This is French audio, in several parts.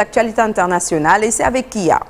L'actualité internationale et c'est avec Kia.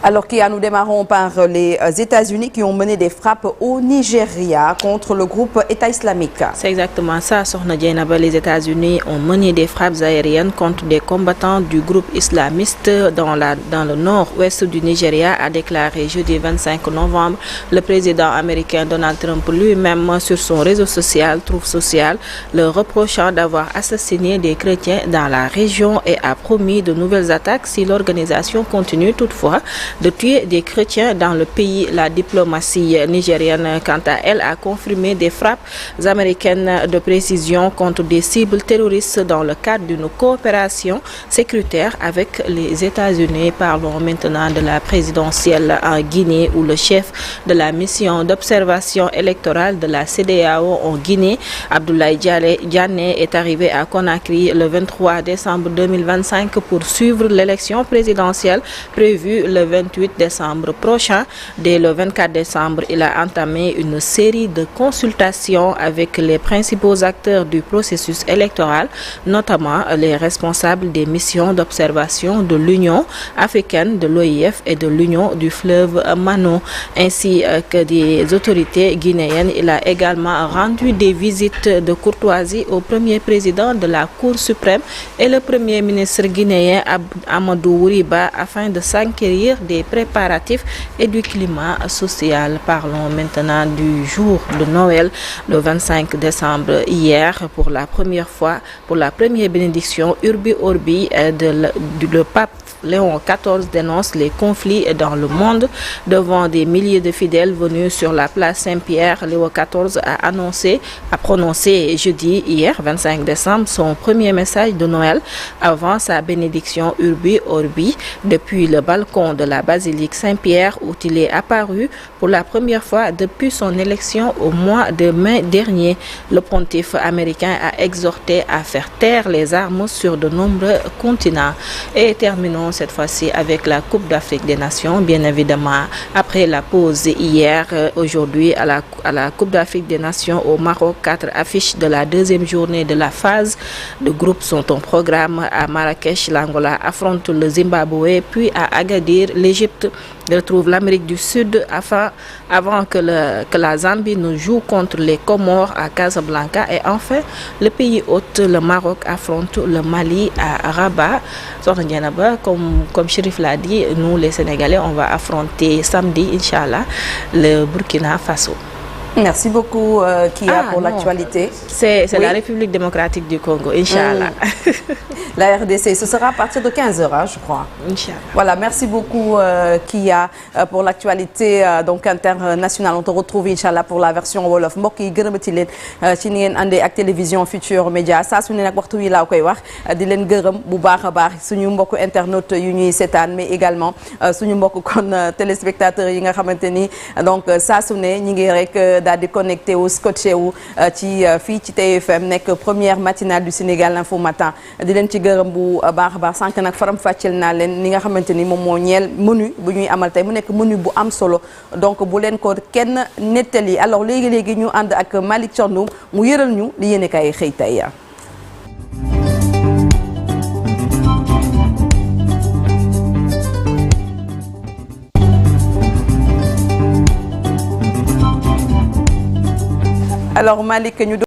Alors Kia, nous démarrons par les États-Unis qui ont mené des frappes au Nigeria contre le groupe État islamique. C'est exactement ça, Sokhna Dieynaba. Les États-Unis ont mené des frappes aériennes contre des combattants du groupe islamiste dans le nord-ouest du Nigeria, a déclaré jeudi 25 novembre le président américain Donald Trump lui-même sur son réseau social Truth Social, le reprochant d'avoir assassiné des chrétiens dans la région et a promis de nouvelles attaques si l'organisation continue toutefois de tuer des chrétiens dans le pays. La diplomatie nigérienne, quant à elle, a confirmé des frappes américaines de précision contre des cibles terroristes dans le cadre d'une coopération sécuritaire avec les États-Unis. Parlons maintenant de la présidentielle en Guinée où le chef de la mission d'observation électorale de la CEDEAO en Guinée, Abdoulaye Diané, est arrivé à Conakry le 23 décembre 2025 pour suivre l'élection présidentielle prévue le 28 décembre prochain. Dès le 24 décembre, il a entamé une série de consultations avec les principaux acteurs du processus électoral, notamment les responsables des missions d'observation de l'Union africaine, de l'OIF et de l'Union du fleuve Mano, ainsi que des autorités guinéennes. Il a également rendu des visites de courtoisie au premier président de la Cour suprême et le premier ministre guinéen Amadou Ouriba afin de s'enquérir des préparatifs et du climat social. Parlons maintenant du jour de Noël, le 25 décembre. Hier, pour la première bénédiction Urbi Orbi, le pape Léon XIV dénonce les conflits dans le monde. Devant des milliers de fidèles venus sur la place Saint-Pierre, Léon XIV a prononcé jeudi, hier, 25 décembre, son premier message de Noël avant sa bénédiction Urbi Orbi depuis le balcon de la basilique Saint-Pierre où il est apparu pour la première fois depuis son élection au mois de mai dernier. Le pontife américain a exhorté à faire taire les armes sur de nombreux continents. Et terminons cette fois-ci avec la Coupe d'Afrique des Nations. Bien évidemment, après la pause hier, aujourd'hui à la Coupe d'Afrique des Nations au Maroc, 4 affiches de la deuxième journée de la phase de groupe sont au programme. À Marrakech, l'Angola affronte le Zimbabwe, puis à Agadir, l'Égypte retrouve l'Amérique du Sud avant que la Zambie ne joue contre les Comores à Casablanca, et enfin le pays hôte, le Maroc, affronte le Mali à Rabat. Comme Chérif l'a dit, nous les Sénégalais, on va affronter samedi, Inch'Allah, le Burkina Faso. Merci beaucoup Kia pour l'actualité. C'est la République démocratique du Congo, Inch'Allah. La RDC, ce sera à partir de 15h, je crois. Inch'Allah. Voilà, merci beaucoup Kia pour l'actualité donc internationale. On te retrouve Inch'Allah pour la version Wolof. Mbokk yi gërëmati leen ci ni ngeen àndee ak télévision Futurs Médias saa su ne nag waxtu wi laa koy wax di leen gërëm bu baax a baax suñu mbokku internautes yu ñuy seetaan mais également suñu mbokku kon téléspectateurs yi nga xamante ni donc saa su ne ñi ngi rek daal di connecté wu scotché wu ci fii ci TFM nekk première matinale du Sénégal Info Matin di leen ci gërëm bu baax a baax sànq nag faram fàcceel naa leen ni nga xamante ni moom moo ñeel menu bu ñuy amal tey mu nekk menu bu am solo donc bu leen ko kenn nettali. Alors léegi ñu ànd ak Malick Thiandoum mu yëral ñu li yéene kay xëy tey. Alors Malick ñu